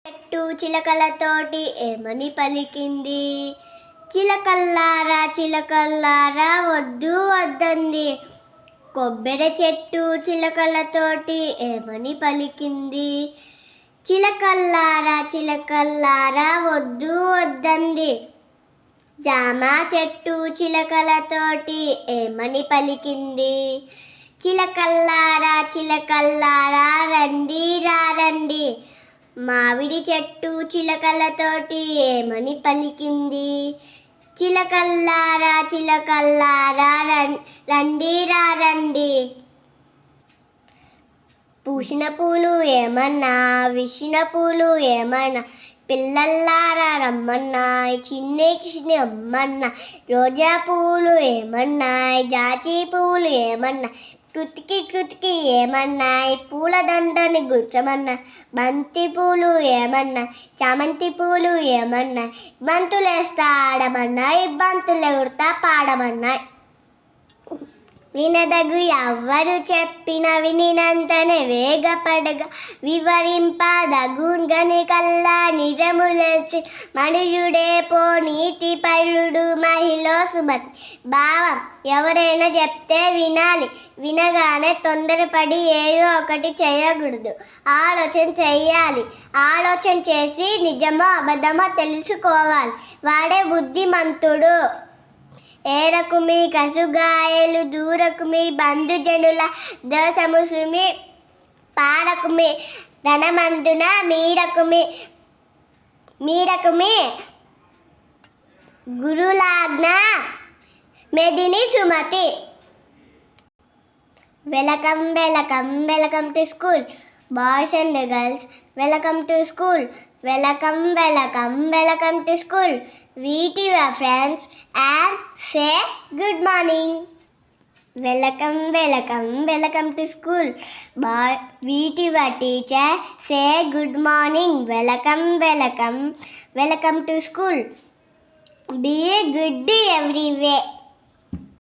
చెట్టు చిలకలతోటి ఏమని పలికింది? చిలకల్లారా చిలకల్లారా వద్దు వద్దంది. కొబ్బరి చెట్టు చిలకలతోటి ఏమని పలికింది? చిలకల్లారా చిలకల్లారా వద్దు వద్దంది. జామ చెట్టు చిలకలతోటి ఏమని పలికింది? చిలకల్లారా చిలకల్లారా రండి రండి. మామిడి చెట్టు చిలకలతోటి ఏమని పలికింది? చిలకల్లారా చిలకల్లారా రండి రండి. పూసిన పూలు ఏమన్నా విసిన పూలు ఏమన్నా పిల్లల్లారా రమ్మన్నాయి చిన్ని అమ్మన్నా. రోజా పూలు ఏమన్నాయి జాజి పూలు ఏమన్నా కృతికి ఏమన్నాయి పూలదండని గుచ్చమన్నా. బంతి పూలు ఏమన్నా చామంతి పూలు ఏమన్నాయి బంతులేస్తా ఆడమన్నాయి బంతులు ఎగురుతా పాడమన్నాయి. వినదగు ఎవ్వరు చెప్పిన వినినంతనే వేగపడగా వివరింపదగుగని కల్లా నిజములెల్చి మనుజుడే పో నీతి పరుడు మహిళ సుమతి. భావం ఎవరైనా చెప్తే వినాలి. వినగానే తొందరపడి ఏదో ఒకటి చేయకూడదు. ఆలోచన చెయ్యాలి. ఆలోచన చేసి నిజమో అబద్ధమో తెలుసుకోవాలి. వాడే బుద్ధిమంతుడు. ఏరకుమి కసుగాయలు దూరకుమి బంధుజనుల దోసముసుమి పారకుమి ధనమందున మీరకుమి గురులాజ్ఞ మెదిని సుమతి. Welcome to school boys and girls. Welcome to school. Welcome to school. Meet your friends and say good morning. Welcome to school. Meet your teacher, say good morning. Welcome to school. Be good every way.